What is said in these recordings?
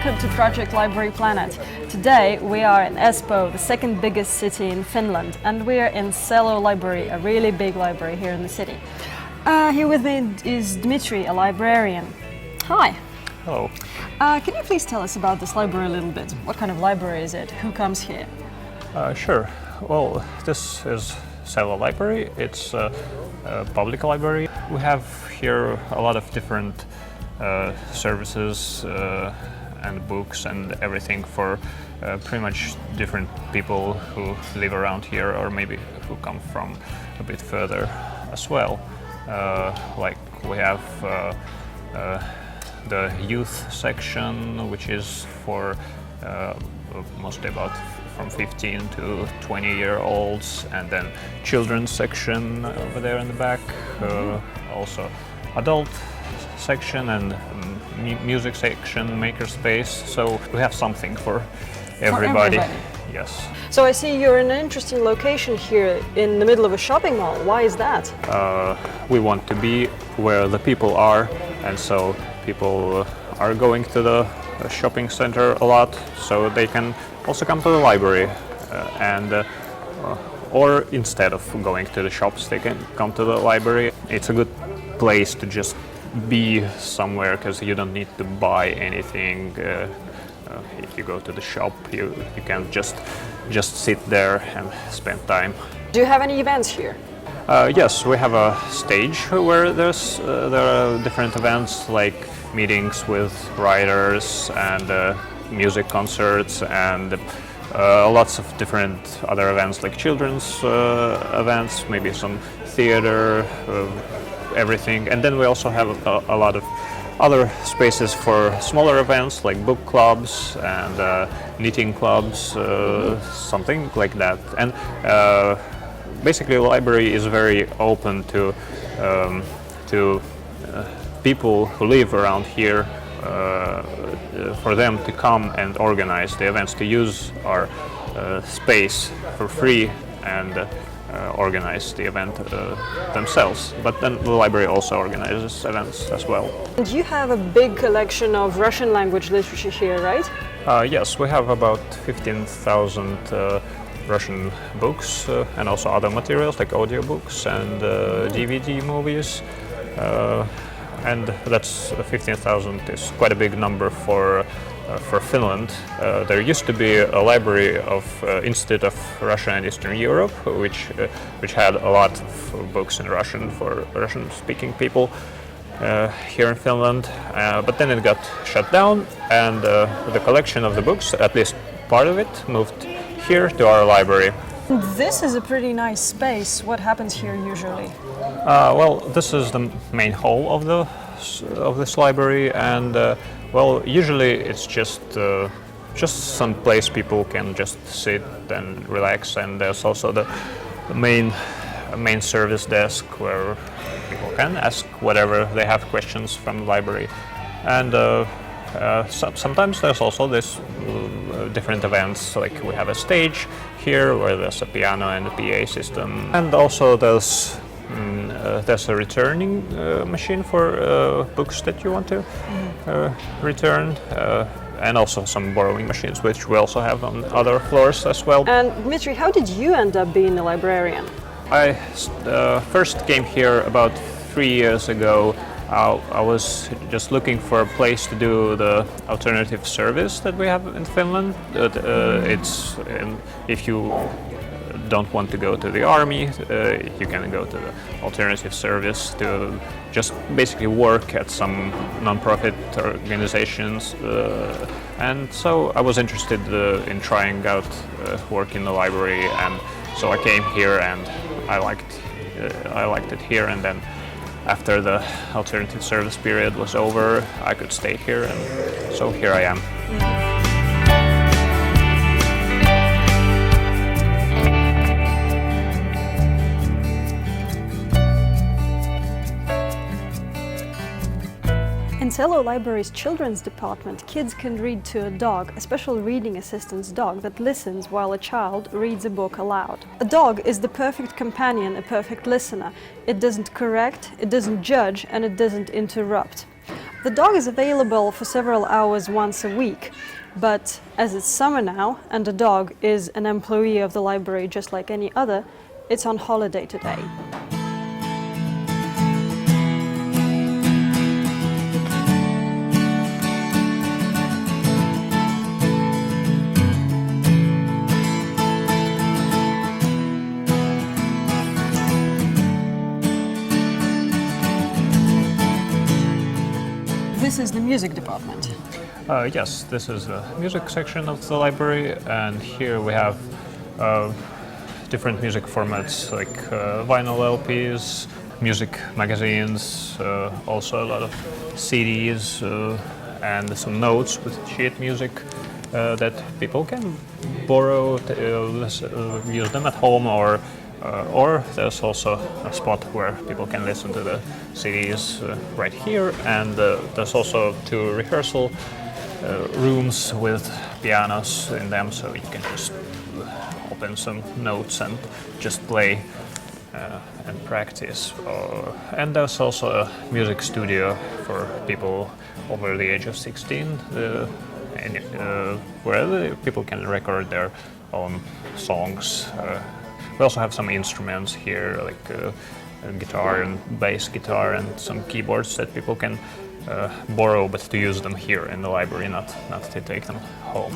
welcome to Project Library Planet. Today we are in Espoo, the second biggest city in Finland, and we are in Sello library, a really big library here in the city. Here with me is Dmitry, a librarian. Hi. Hello. Can you please tell us about this library a little bit? What kind of library is it? Who comes here? Sure. Well, this is Sello Library. It's a public library. We have here a lot of different services and books and everything for pretty much different people who live around here or maybe who come from a bit further as well. Like we have the youth section, which is for mostly about from 15 to 20-year-olds, and then children's section over there in the back, also adult section and music section, Makerspace. So we have something for everybody. Yes. So I see you're in an interesting location here in the middle of a shopping mall. Why is that? We want to be where the people are, and so people are going to the shopping center a lot, so they can also come to the library or instead of going to the shops, they can come to the library. It's a good place to just be somewhere because you don't need to buy anything. If you go to the shop, you can just sit there and spend time. Do you have any events here? Yes, we have a stage where there are different events like meetings with writers and music concerts and lots of different other events like children's events, maybe some theater, everything. And then we also have a lot of other spaces for smaller events like book clubs and knitting clubs, something like that. And basically the library is very open to people who live around here, for them to come and organize the events, to use our space for free and organize the event themselves. But then the library also organizes events as well. And you have a big collection of Russian language literature here, right? Yes, we have about 15,000 Russian books and also other materials like audiobooks and DVD movies. And that's 15,000 is quite a big number for Finland. There used to be a library of Institute of Russia and Eastern Europe, which had a lot of books in Russian for Russian-speaking people here in Finland. But then it got shut down, and the collection of the books, at least part of it, moved here to our library. This is a pretty nice space. What happens here usually? Well, this is the main hall of this library, and well, usually it's just some place people can just sit and relax. And there's also the main service desk where people can ask whatever they have questions from the library. And sometimes there's also this different events, like we have a stage here where there's a piano and a PA system, and also there's a returning machine for books that you want to return, and also some borrowing machines, which we also have on other floors as well. And Dmitry, how did you end up being a librarian? I first came here about 3 years ago. I was just looking for a place to do the alternative service that we have in Finland. If you don't want to go to the army, you can go to the alternative service to just basically work at some non-profit organizations. And so I was interested in trying out work in the library, and so I came here and I liked it here. And then after the alternative service period was over, I could stay here, and so here I am. In Sello Library's children's department, kids can read to a dog, a special reading assistance dog that listens while a child reads a book aloud. A dog is the perfect companion, a perfect listener. It doesn't correct, it doesn't judge, and it doesn't interrupt. The dog is available for several hours once a week, but as it's summer now and the dog is an employee of the library just like any other, it's on holiday today. This is the music department. Yes, this is the music section of the library, and here we have different music formats like vinyl LPs, music magazines, also a lot of CDs, and some notes with sheet music that people can borrow, use them at home, or there's also a spot where people can listen to the CDs right here, and there's also 2 rehearsal rooms with pianos in them, so you can just open some notes and just play and practice. And there's also a music studio for people over the age of 16, where people can record their own songs. We also have some instruments here, like a guitar and bass guitar and some keyboards that people can borrow, but to use them here in the library, not to take them home.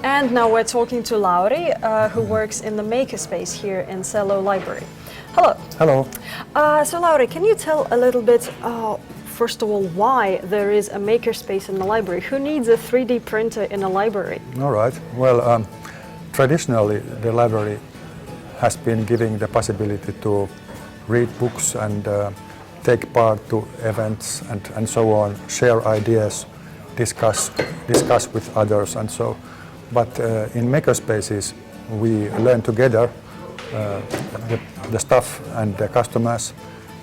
And now we're talking to Lauri, who works in the Makerspace here in Sello Library. Hello. Hello. So Lauri, can you tell a little bit, first of all, why there is a Makerspace in the library? Who needs a 3D printer in a library? All right. Well, traditionally the library has been giving the possibility to read books and take part to events and so on, share ideas, discuss with others and so. But in Makerspaces we learn together the staff and the customers,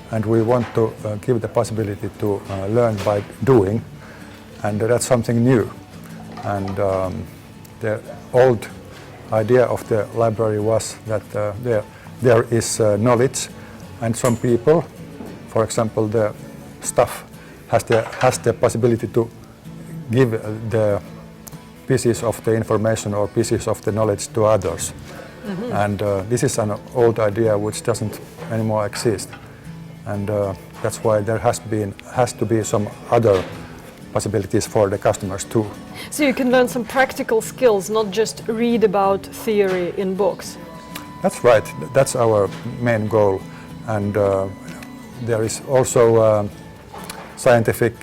and we want to give the possibility to learn by doing, and that's something new. And the old idea of the library was that there is knowledge, and some people, for example the staff, has the possibility to give the pieces of the information or pieces of the knowledge to others. Mm-hmm. And this is an old idea which doesn't anymore exist, and that's why there has to be some other possibilities for the customers too. So you can learn some practical skills, not just read about theory in books. That's right. That's our main goal, and there is also scientific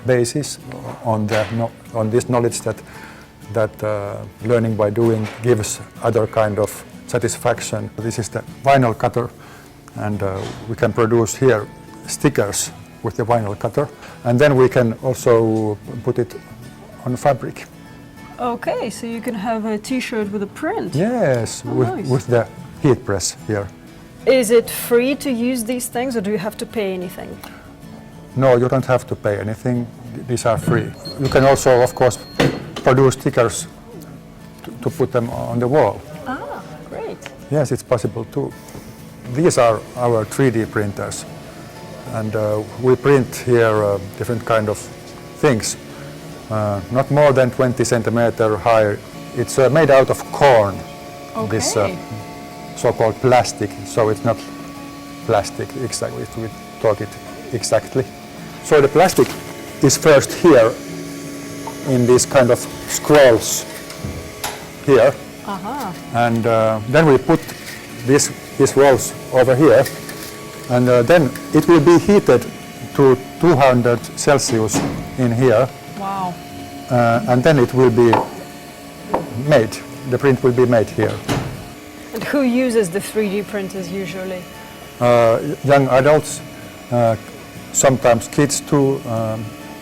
basis on this knowledge that learning by doing gives other kind of satisfaction. This is the vinyl cutter, and we can produce here stickers with the vinyl cutter, and then we can also put it on fabric. Okay, so you can have a t-shirt with a print. Yes, nice. With the heat press here. Is it free to use these things, or do you have to pay anything? No, you don't have to pay anything. These are free. You can also, of course, produce stickers to put them on the wall. Ah, great. Yes, it's possible too. These are our 3D printers, and we print here different kind of things. Not more than 20 centimeter high. It's made out of corn. Okay. This so-called plastic. So it's not plastic exactly. We talk it exactly. So the plastic is first here in these kind of scrolls here, and then we put these rolls over here, and then it will be heated to 200 Celsius in here. Wow. And then it will be made. The print will be made here. And who uses the 3D printers usually? Young adults, sometimes kids too,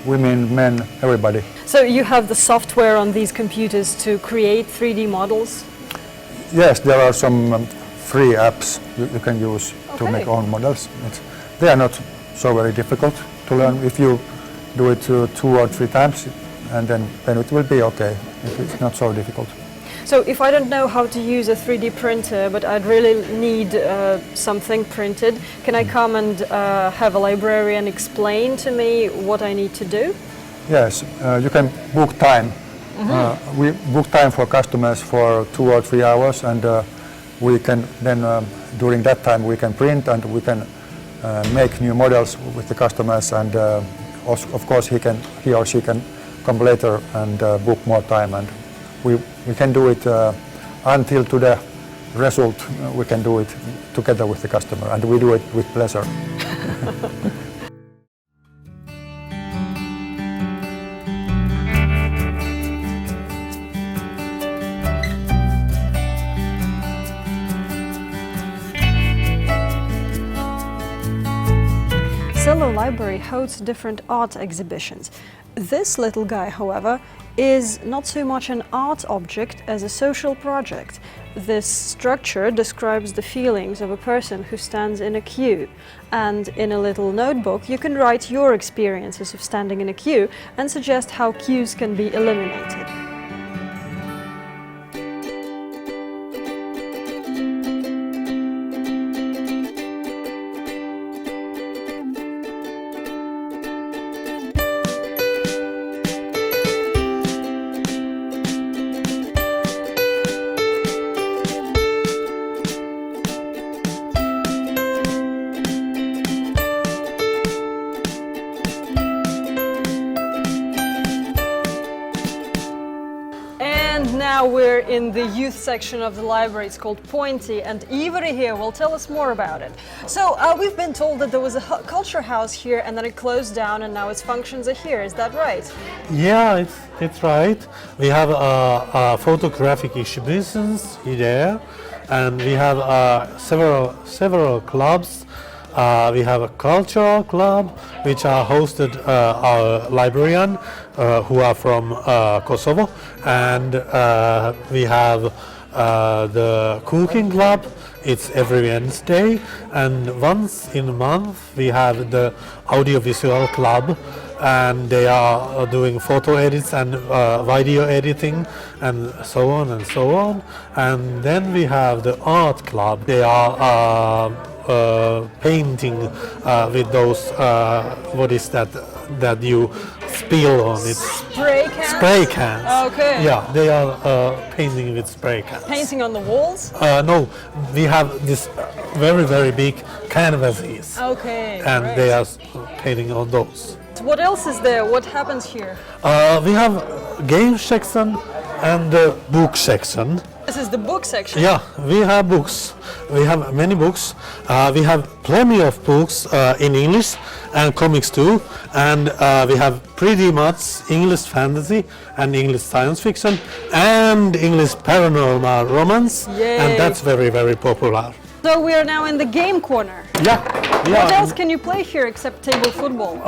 women, men, everybody. So you have the software on these computers to create 3D models? Yes, there are some free apps you can use to make own models. They are not so very difficult to learn. If you do it 2 or 3 times, and then it will be okay. It's not so difficult. So if I don't know how to use a 3D printer, but I'd really need something printed, can I come and have a librarian explain to me what I need to do? Yes, you can book time. We book time for customers for 2 or 3 hours, and we can then during that time we can print and we can make new models with the customers, and of course he or she can come later and book more time, and we can do it until to the result. We can do it together with the customer, and we do it with pleasure. Sello Library hosts different art exhibitions. This little guy, however, is not so much an art object as a social project. This structure describes the feelings of a person who stands in a queue. And in a little notebook, you can write your experiences of standing in a queue and suggest how queues can be eliminated. Now we're in the youth section of the library. It's called Pointy, and Ivori here will tell us more about it. So we've been told that there was a culture house here and then it closed down and now its functions are here. Is that right? Yeah, it's right. We have photographic exhibitions here, and we have several clubs. We have a cultural club, which are hosted our librarian, who are from Kosovo, and we have the cooking club. It's every Wednesday, and once in a month we have the audiovisual club, and they are doing photo edits and video editing and so on and so on. And then we have the art club. They are painting with those what is that you spill on it? Spray cans? Spray cans. Okay. Yeah, they are painting with spray cans. Painting on the walls? No, we have this very big canvases. Okay. And right. they are painting on those. What else is there? What happens here? We have game section and the book section. This is the book section? Yeah, we have books. We have many books. We have plenty of books in English and comics too. And we have pretty much English fantasy and English science fiction and English paranormal romance. Yay. And that's very popular. So we are now in the game corner. Yeah. What else can you play here except table football?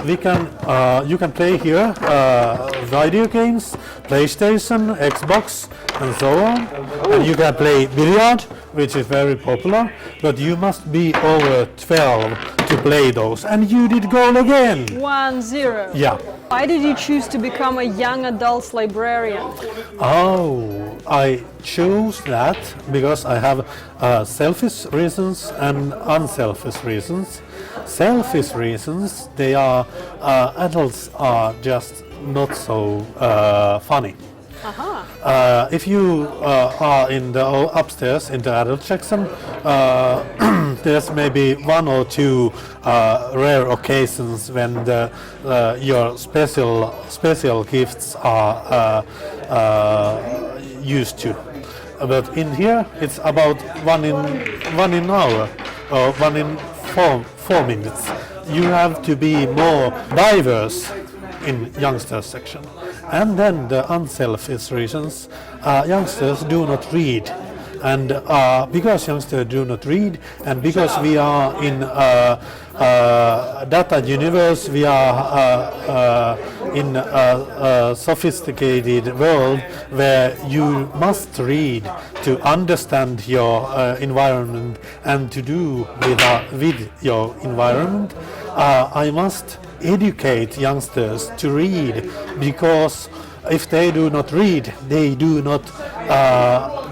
You can play here video games, PlayStation, Xbox, and so on. Ooh. And you can play billiard, which is very popular, but you must be over 12 to play those. And you did goal again. 1-0. Yeah. Why did you choose to become a young adults librarian? Oh, I chose that because I have selfish reasons and unselfish reasons. Selfish reasons, they are adults are just not so funny. Uh-huh. If you are in the upstairs in the adult section, there's maybe 1 or 2 rare occasions when your special gifts are used to. But in here, it's about one in hour or 1 in 4 minutes. You have to be more diverse in youngsters section. And then the unselfish reasons, youngsters do not read. And because youngsters do not read, and because we are in data universe, we are in a sophisticated world where you must read to understand your environment and to do with your environment. I must educate youngsters to read, because if they do not read, they do not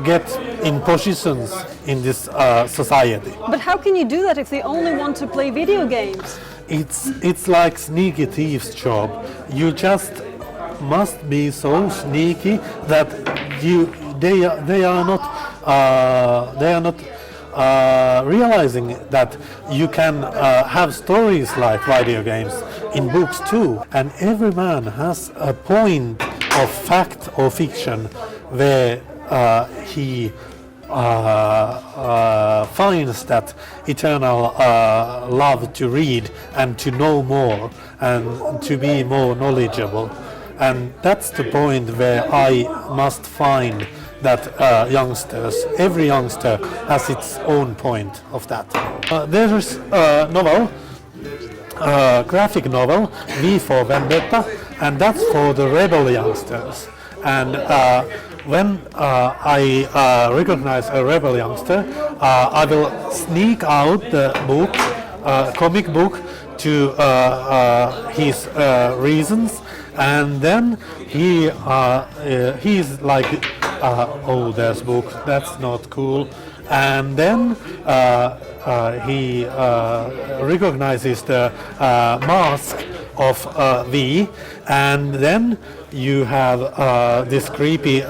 get in positions in this society. But how can you do that if they only want to play video games? It's like sneaky thief's job. You just must be so sneaky that they are not realizing that you can have stories like video games in books too. And every man has a point of fact or fiction where he finds that eternal love to read and to know more and to be more knowledgeable. And that's the point where I must find that youngsters, every youngster has its own point of that. There is a novel, graphic novel, V for Vendetta, and that's for the rebel youngsters. And when I recognize a rebel youngster, I will sneak out the book, comic book, to his reasons, and then he's like, oh, there's book, that's not cool, and then he recognizes the mask of V, and then you have this creepy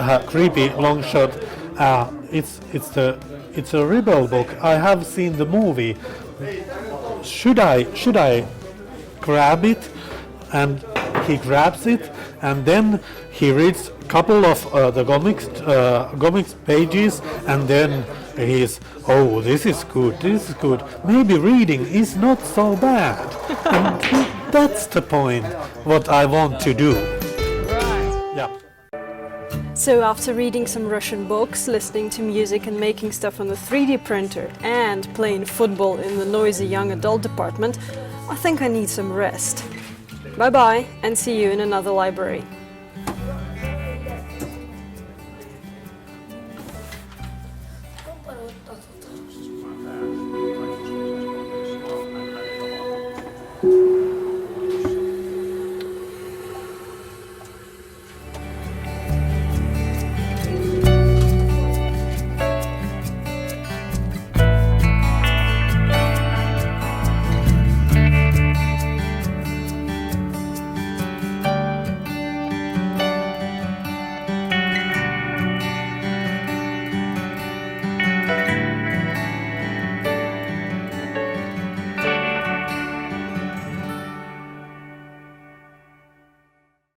long shot. It's a rebel book. I have seen the movie. Should I grab it? And he grabs it, and then he reads a couple of the comics pages, and then he's, oh, this is good. Maybe reading is not so bad. And that's the point what I want to do. Yeah. So after reading some Russian books, listening to music and making stuff on the 3D printer and playing football in the noisy young adult department, I think I need some rest. Bye bye and see you in another library.